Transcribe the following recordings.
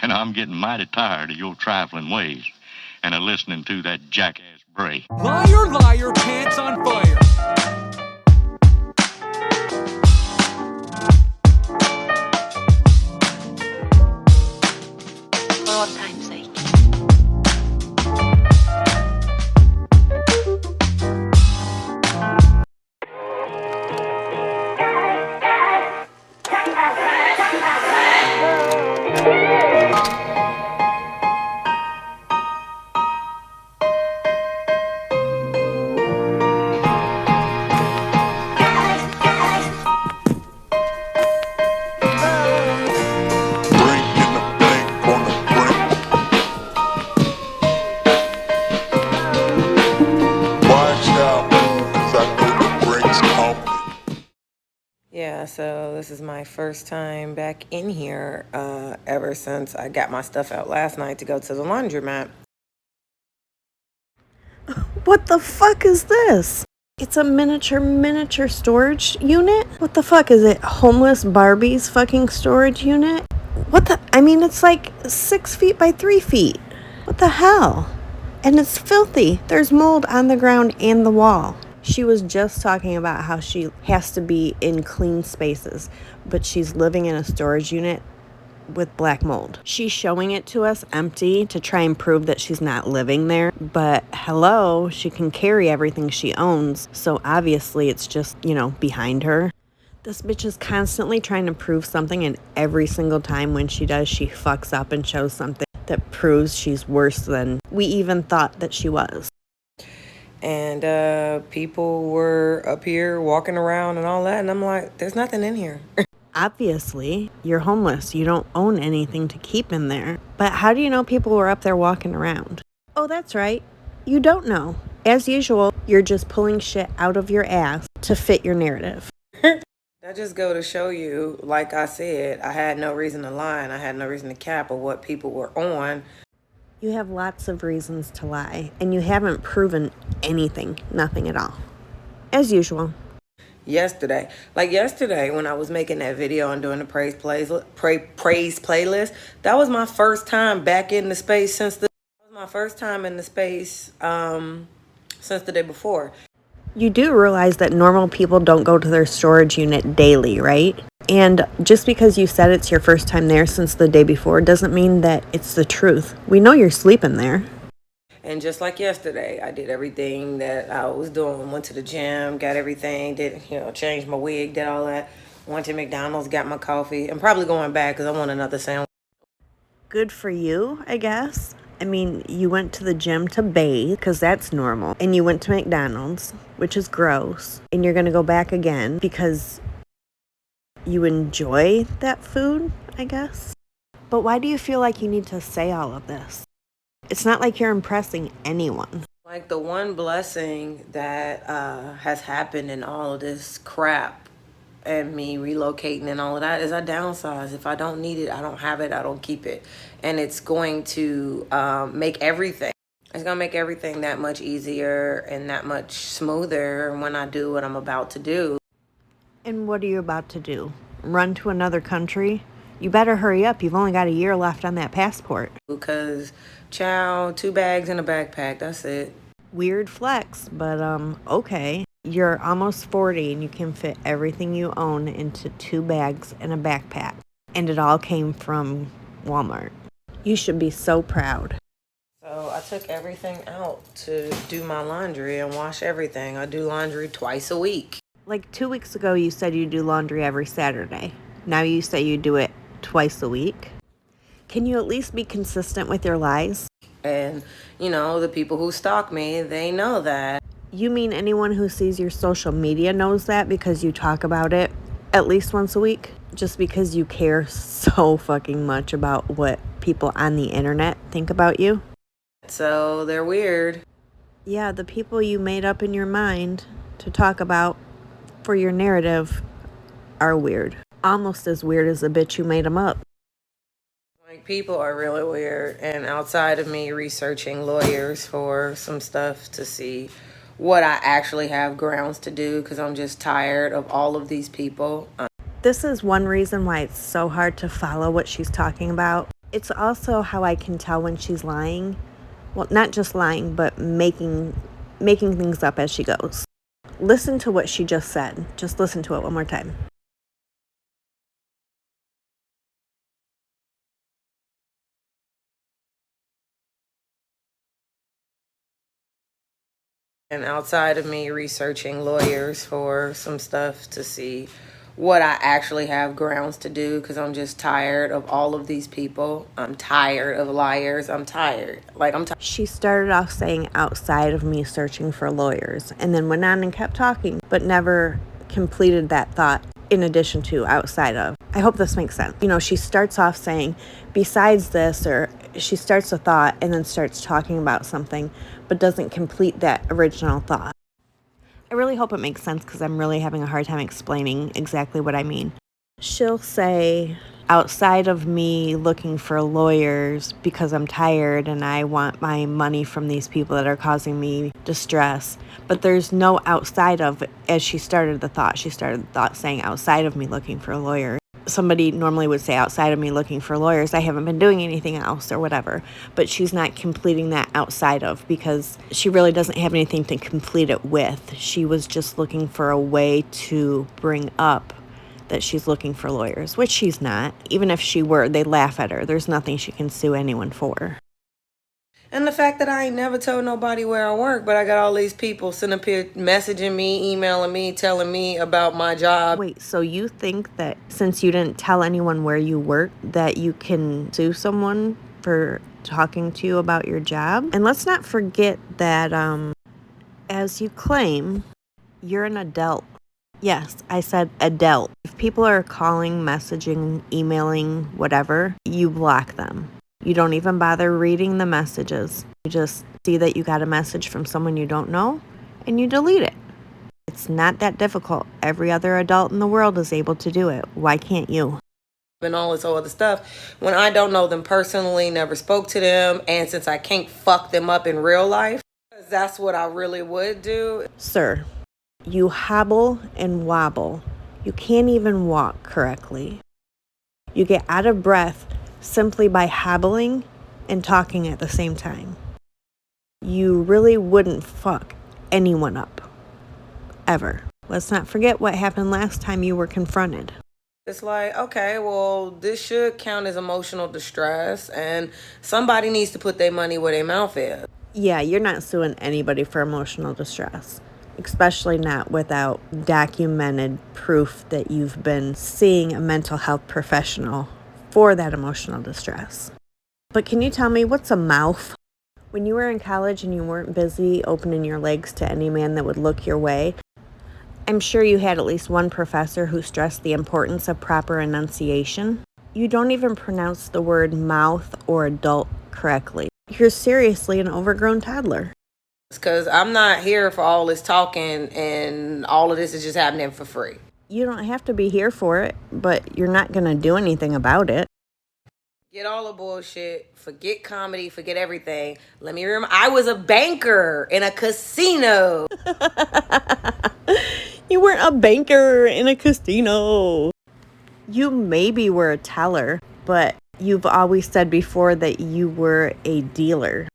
And I'm getting mighty tired of your trifling ways and of listening to that jackass Bray. Liar, liar, pants on fire. For old time's sake. Yeah, so this is my first time back in here ever since I got my stuff out last night to go to the laundromat. What the fuck is this? It's a miniature storage unit? What the fuck is it? Homeless Barbie's fucking storage unit? What the? I mean, it's like 6 feet by 3 feet. What the hell? And it's filthy. There's mold on the ground and the wall. She was just talking about how she has to be in clean spaces, but she's living in a storage unit with black mold. She's showing it to us empty to try and prove that she's not living there. But hello, she can carry everything she owns, so obviously it's just, behind her. This bitch is constantly trying to prove something, and every single time when she does, she fucks up and shows something that proves she's worse than we even thought that she was. And people were up here walking around and all that, and I'm like, there's nothing in here. Obviously, you're homeless. You don't own anything to keep in there. But how do you know people were up there walking around? Oh, that's right. You don't know. As usual, you're just pulling shit out of your ass to fit your narrative. That just go to show you, like I said, I had no reason to lie and I had no reason to cap of what people were on. You have lots of reasons to lie, and you haven't proven anything, nothing at all. As usual. Yesterday when I was making that video and doing the praise playlist, that was my first time back in the space since the day before. You do realize that normal people don't go to their storage unit daily, right? And just because you said it's your first time there since the day before doesn't mean that it's the truth. We know you're sleeping there. And just like yesterday, I did everything that I was doing. Went to the gym, got everything, changed my wig, did all that. Went to McDonald's, got my coffee. I'm probably going back because I want another sandwich. Good for you, I guess. I mean, you went to the gym to bathe because that's normal. And you went to McDonald's, which is gross. And you're going to go back again because you enjoy that food, I guess. But why do you feel like you need to say all of this? It's not like you're impressing anyone. Like the one blessing that has happened in all of this crap and me relocating and all of that is I downsize. If I don't need it, I don't have it, I don't keep it. And it's going to make everything that much easier and that much smoother when I do what I'm about to do. And what are you about to do? Run to another country? You better hurry up. You've only got a year left on that passport. Because, chow, 2 bags and a backpack, that's it. Weird flex, but okay. You're almost 40 and you can fit everything you own into 2 bags and a backpack. And it all came from Walmart. You should be so proud. So I took everything out to do my laundry and wash everything. I do laundry twice a week. Like 2 weeks ago, you said you do laundry every Saturday. Now you say you do it twice a week. Can you at least be consistent with your lies? And, the people who stalk me, they know that. You mean anyone who sees your social media knows that because you talk about it at least once a week? Just because you care so fucking much about what people on the internet think about you? So they're weird. Yeah, the people you made up in your mind to talk about for your narrative are weird. Almost as weird as the bitch who made them up. Like, people are really weird. And outside of me researching lawyers for some stuff to see what I actually have grounds to do, because I'm just tired of all of these people. This is one reason why it's so hard to follow what she's talking about. It's also how I can tell when she's lying. Well, not just lying, but making things up as she goes. Listen to what she just said. Just listen to it one more time. And outside of me researching lawyers for some stuff to see what I actually have grounds to do, because I'm just tired of all of these people. I'm tired of liars. I'm tired. She started off saying outside of me searching for lawyers, and then went on and kept talking, but never completed that thought in addition to outside of. I hope this makes sense. She starts off saying besides this, or she starts a thought and then starts talking about something, but doesn't complete that original thought. I really hope it makes sense because I'm really having a hard time explaining exactly what I mean. She'll say, outside of me looking for lawyers because I'm tired and I want my money from these people that are causing me distress. But there's no outside of, as she started the thought saying outside of me looking for a lawyer. Somebody normally would say outside of me looking for lawyers, I haven't been doing anything else or whatever. But she's not completing that outside of because she really doesn't have anything to complete it with. She was just looking for a way to bring up that she's looking for lawyers, which she's not. Even if she were, they laugh at her. There's nothing she can sue anyone for. And the fact that I ain't never told nobody where I work, but I got all these people sitting up here messaging me, emailing me, telling me about my job. Wait, so you think that since you didn't tell anyone where you work, that you can sue someone for talking to you about your job? And let's not forget that, as you claim, you're an adult. Yes, I said adult. If people are calling, messaging, emailing, whatever, you block them. You don't even bother reading the messages. You just see that you got a message from someone you don't know, and you delete it. It's not that difficult. Every other adult in the world is able to do it. Why can't you? And all this other stuff. When I don't know them personally, never spoke to them, and since I can't fuck them up in real life, that's what I really would do. Sir, you hobble and wobble. You can't even walk correctly. You get out of breath simply by hobbling and talking at the same time. You really wouldn't fuck anyone up. Ever. Let's not forget what happened last time you were confronted. It's like, okay, well, this should count as emotional distress, and somebody needs to put their money where their mouth is. Yeah, you're not suing anybody for emotional distress. Especially not without documented proof that you've been seeing a mental health professional for that emotional distress. But can you tell me, what's a mouth? When you were in college and you weren't busy opening your legs to any man that would look your way, I'm sure you had at least one professor who stressed the importance of proper enunciation. You don't even pronounce the word mouth or adult correctly. You're seriously an overgrown toddler. Because I'm not here for all this talking, and all of this is just happening for free. You don't have to be here for it, but you're not going to do anything about it. Get all the bullshit, forget comedy, forget everything. Let me remember, I was a banker in a casino. You weren't a banker in a casino. You maybe were a teller, but you've always said before that you were a dealer.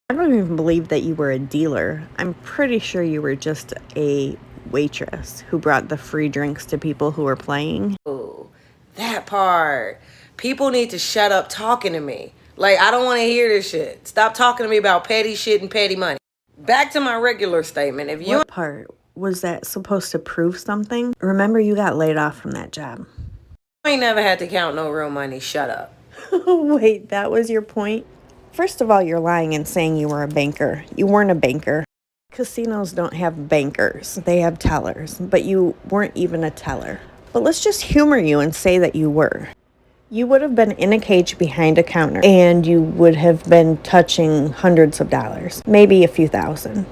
I don't even believe that you were a dealer. I'm pretty sure you were just a waitress who brought the free drinks to people who were playing. Oh, that part. People need to shut up talking to me. Like, I don't want to hear this shit. Stop talking to me about petty shit and petty money. Back to my regular statement. If you... What part? Was that supposed to prove something? Remember, you got laid off from that job. I ain't never had to count no real money. Shut up. Wait, that was your point? First of all, you're lying and saying you were a banker. You weren't a banker. Casinos don't have bankers. They have tellers. But you weren't even a teller. But let's just humor you and say that you were. You would have been in a cage behind a counter, and you would have been touching hundreds of dollars. Maybe a few thousand.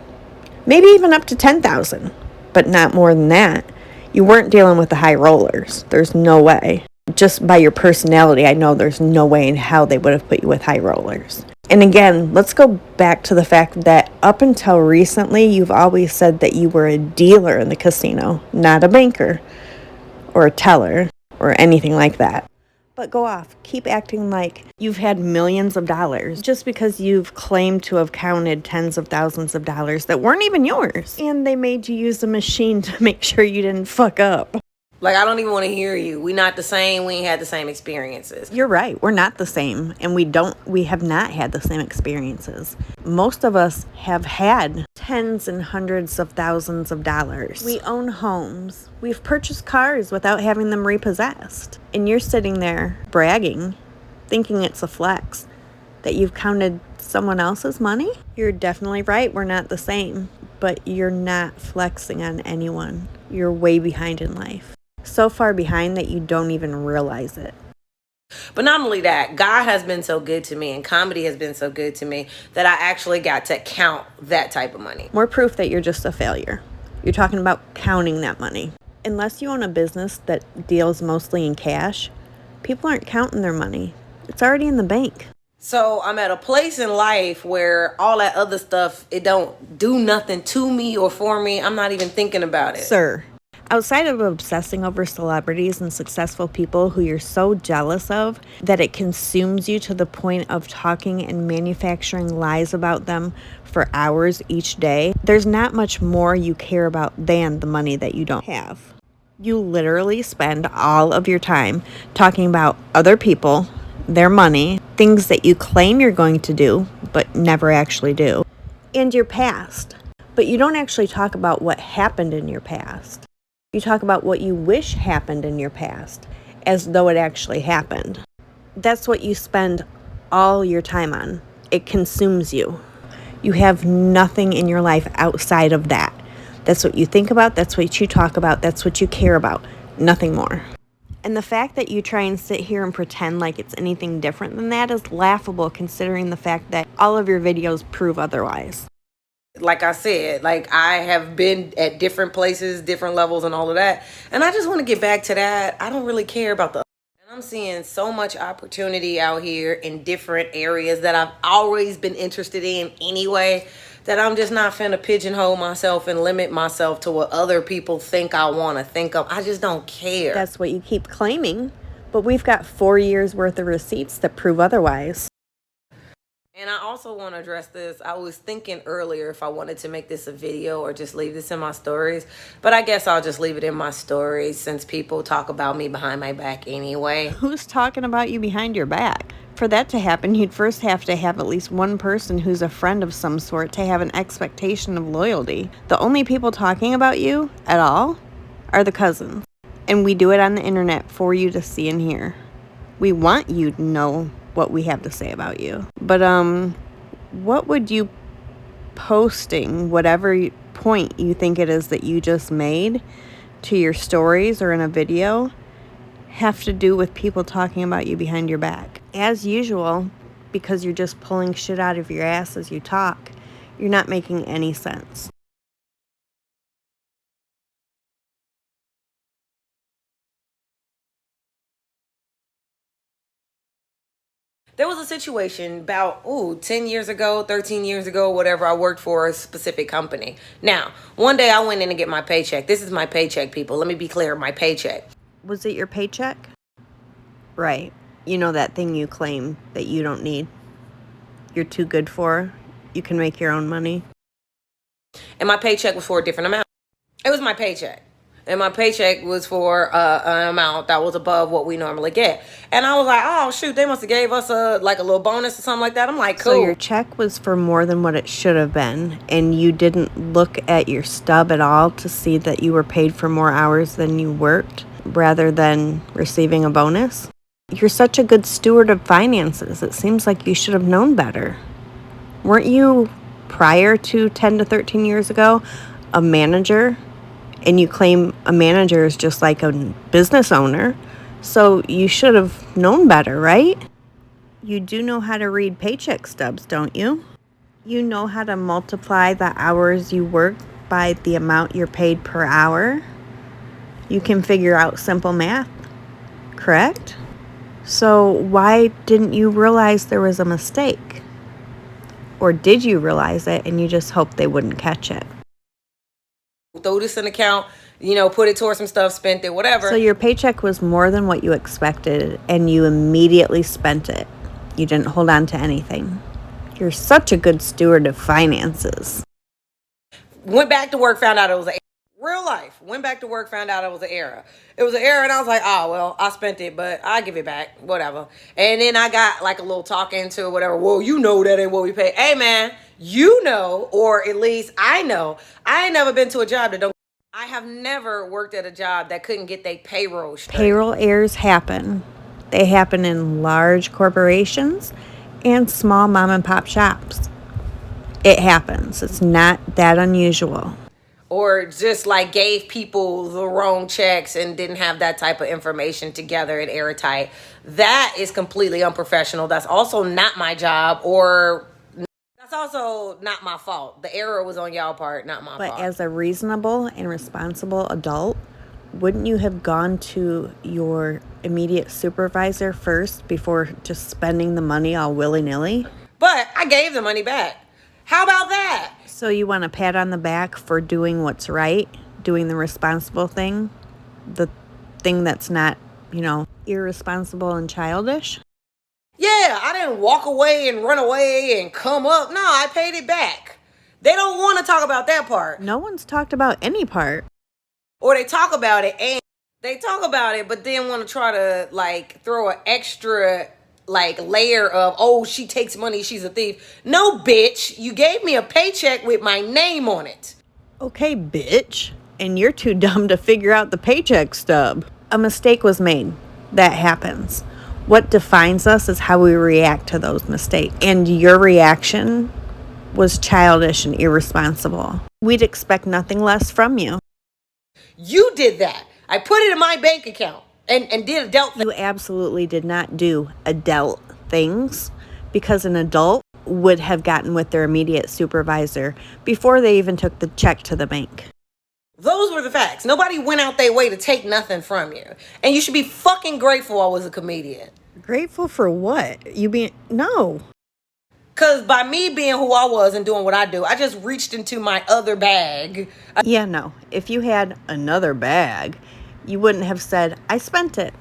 Maybe even up to 10,000. But not more than that. You weren't dealing with the high rollers. There's no way. Just by your personality, I know there's no way in hell they would have put you with high rollers. And again, let's go back to the fact that up until recently, you've always said that you were a dealer in the casino, not a banker or a teller or anything like that. But go off. Keep acting like you've had millions of dollars just because you've claimed to have counted tens of thousands of dollars that weren't even yours. And they made you use a machine to make sure you didn't fuck up. Like, I don't even want to hear you. We not the same. We ain't had the same experiences. You're right. We're not the same. And we have not had the same experiences. Most of us have had tens and hundreds of thousands of dollars. We own homes. We've purchased cars without having them repossessed. And you're sitting there bragging, thinking it's a flex, that you've counted someone else's money? You're definitely right. We're not the same. But you're not flexing on anyone. You're way behind in life. So far behind that you don't even realize it. But not only that, God has been so good to me and comedy has been so good to me that I actually got to count that type of money. More proof that you're just a failure. You're talking about counting that money. Unless you own a business that deals mostly in cash, people aren't counting their money. It's already in the bank. So I'm at a place in life where all that other stuff, it don't do nothing to me or for me. I'm not even thinking about it. Sir, outside of obsessing over celebrities and successful people who you're so jealous of that it consumes you to the point of talking and manufacturing lies about them for hours each day, there's not much more you care about than the money that you don't have. You literally spend all of your time talking about other people, their money, things that you claim you're going to do but never actually do, and your past. But you don't actually talk about what happened in your past. You talk about what you wish happened in your past, as though it actually happened. That's what you spend all your time on. It consumes you. You have nothing in your life outside of that. That's what you think about, that's what you talk about, that's what you care about. Nothing more. And the fact that you try and sit here and pretend like it's anything different than that is laughable, considering the fact that all of your videos prove otherwise. Like I said, like I have been at different places, different levels and all of that. And I just want to get back to that. I don't really care about the... And I'm seeing so much opportunity out here in different areas that I've always been interested in anyway, that I'm just not finna pigeonhole myself and limit myself to what other people think I want to think of. I just don't care. That's what you keep claiming. But we've got 4 years worth of receipts that prove otherwise. And I also want to address this. I was thinking earlier if I wanted to make this a video or just leave this in my stories. But I guess I'll just leave it in my stories since people talk about me behind my back anyway. Who's talking about you behind your back? For that to happen, you'd first have to have at least one person who's a friend of some sort to have an expectation of loyalty. The only people talking about you at all are the cousins. And we do it on the internet for you to see and hear. We want you to know what we have to say about you. But what would you posting whatever point you think it is that you just made to your stories or in a video have to do with people talking about you behind your back? As usual, because you're just pulling shit out of your ass as you talk, you're not making any sense. There was a situation about 10 years ago, 13 years ago, whatever. I worked for a specific company. Now, one day I went in to get my paycheck. This is my paycheck, people. Let me be clear, my paycheck. Was it your paycheck? Right. You know that thing you claim that you don't need. You're too good for. You can make your own money. And my paycheck was for a different amount. It was my paycheck. And my paycheck was for an amount that was above what we normally get. And I was like, oh, shoot, they must have gave us a little bonus or something like that. I'm like, cool. So your check was for more than what it should have been, and you didn't look at your stub at all to see that you were paid for more hours than you worked rather than receiving a bonus? You're such a good steward of finances. It seems like you should have known better. Weren't you, prior to 10 to 13 years ago, a manager? And you claim a manager is just like a business owner. So you should have known better, right? You do know how to read paycheck stubs, don't you? You know how to multiply the hours you work by the amount you're paid per hour. You can figure out simple math, correct? So why didn't you realize there was a mistake? Or did you realize it and you just hoped they wouldn't catch it? Throw this in account put it towards some stuff, spent it, whatever. So your paycheck was more than what you expected, and you immediately spent it. You didn't hold on to anything. You're such a good steward of finances. Went back to work, found out it was an real life. Went back to work, found out it was an error. It was an error, and I was like, oh, well, I spent it, but I'll give it back, whatever. And then I got like a little talking to whatever. Well, that ain't what we pay. Hey, man, or at least I know. I ain't never been to a job that don't. I have never worked at a job that couldn't get their payroll straight. Payroll errors happen. They happen in large corporations and small mom and pop shops. It happens. It's not that unusual. Or just like gave people the wrong checks and didn't have that type of information together and airtight. That is completely unprofessional. That's also not my job, or that's also not my fault. The error was on y'all part, not my fault. But as a reasonable and responsible adult, wouldn't you have gone to your immediate supervisor first before just spending the money all willy-nilly? But I gave the money back. How about that? So you want a pat on the back for doing what's right, doing the responsible thing, the thing that's not, irresponsible and childish? Yeah, I didn't walk away and run away and come up. No, I paid it back. They don't want to talk about that part. No one's talked about any part. Or they talk about it, but then want to try to throw an extra layer of, oh, she takes money, she's a thief. No, bitch, you gave me a paycheck with my name on it. Okay, bitch. And you're too dumb to figure out the paycheck stub. A mistake was made. That happens. What defines us is how we react to those mistakes. And your reaction was childish and irresponsible. We'd expect nothing less from you. You did that. I put it in my bank account and did adult things. You absolutely did not do adult things, because an adult would have gotten with their immediate supervisor before they even took the check to the bank. Those were the facts. Nobody went out their way to take nothing from you. And you should be fucking grateful I was a comedian. Grateful for what? No. Because by me being who I was and doing what I do, I just reached into my other bag. Yeah, no. If you had another bag, you wouldn't have said, I spent it.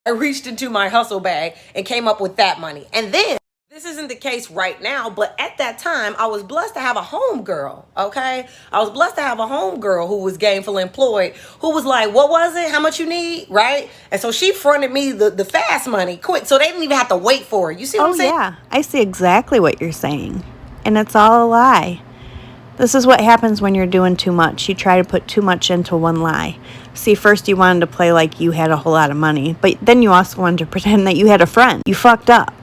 I reached into my hustle bag and came up with that money. And then, this isn't the case right now, but at that time, I was blessed to have a homegirl, okay? I was blessed to have a homegirl who was gainfully employed, who was like, what was it? How much you need, right? And so she fronted me the fast money quick, so they didn't even have to wait for it. You see what I'm saying? Oh, yeah. I see exactly what you're saying. And it's all a lie. This is what happens when you're doing too much. You try to put too much into one lie. See, first you wanted to play like you had a whole lot of money, but then you also wanted to pretend that you had a friend. You fucked up.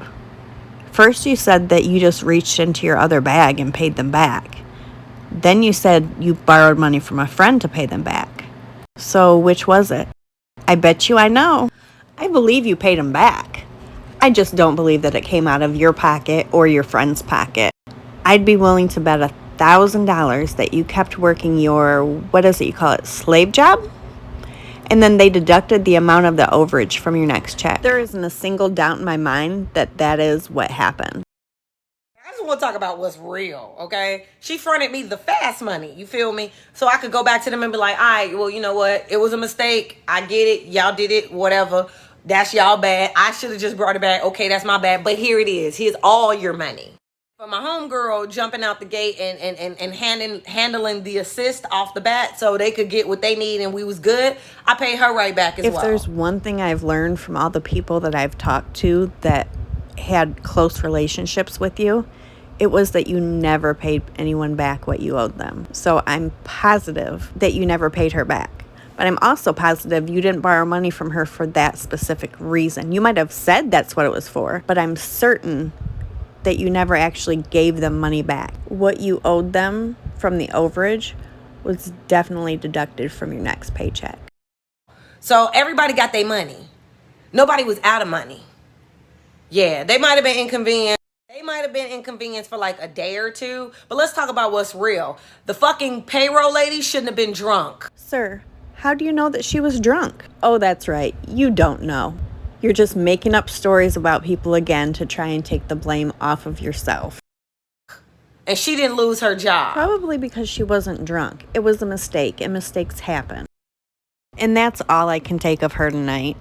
First you said that you just reached into your other bag and paid them back. Then you said you borrowed money from a friend to pay them back. So which was it? I bet you I know. I believe you paid them back. I just don't believe that it came out of your pocket or your friend's pocket. I'd be willing to bet $1,000 that you kept working your, what is it you call it, slave job? And then they deducted the amount of the overage from your next check. There isn't a single doubt in my mind that that is what happened. I just want to talk about what's real, okay? She fronted me the fast money, you feel me? So I could go back to them and be like, all right, well, you know what? It was a mistake. I get it. Y'all did it, whatever. That's y'all bad. I should have just brought it back. Okay, that's my bad. But here it is. Here's all your money. For my homegirl jumping out the gate and handling the assist off the bat so they could get what they need and we was good, I paid her right back as well. If there's one thing I've learned from all the people that I've talked to that had close relationships with you, it was that you never paid anyone back what you owed them. So I'm positive that you never paid her back. But I'm also positive you didn't borrow money from her for that specific reason. You might have said that's what it was for, but I'm certain that you never actually gave them money back. What you owed them from the overage was definitely deducted from your next paycheck. So everybody got their money. Nobody was out of money. Yeah, they might have been inconvenienced. They might have been inconvenienced for like a day or two. But let's talk about what's real. The fucking payroll lady shouldn't have been drunk. Sir, how do you know that she was drunk? Oh, that's right. You don't know. You're just making up stories about people again to try and take the blame off of yourself. And she didn't lose her job. Probably because she wasn't drunk. It was a mistake, and mistakes happen. And that's all I can take of her tonight.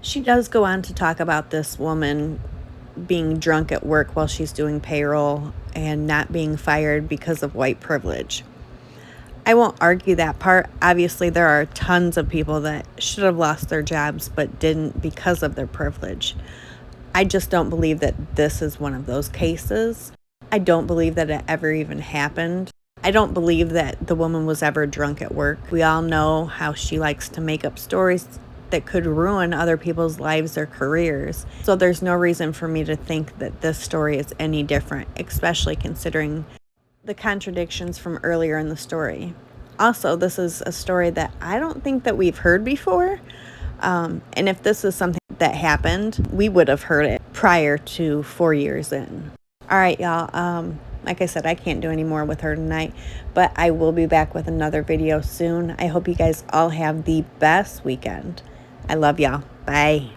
She does go on to talk about this woman being drunk at work while she's doing payroll and not being fired because of white privilege. I won't argue that part. Obviously, there are tons of people that should have lost their jobs but didn't because of their privilege. I just don't believe that this is one of those cases. I don't believe that it ever even happened. I don't believe that the woman was ever drunk at work. We all know how she likes to make up stories that could ruin other people's lives or careers. So there's no reason for me to think that this story is any different, especially considering the contradictions from earlier in the story. Also, this is a story that I don't think that we've heard before. And if this is something that happened, we would have heard it prior to 4 years in. All right, y'all. Like I said, I can't do any more with her tonight, but I will be back with another video soon. I hope you guys all have the best weekend. I love y'all. Bye.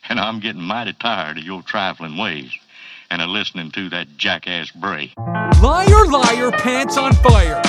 And I'm getting mighty tired of your trifling ways and of listening to that jackass Bray. Liar, liar, pants on fire.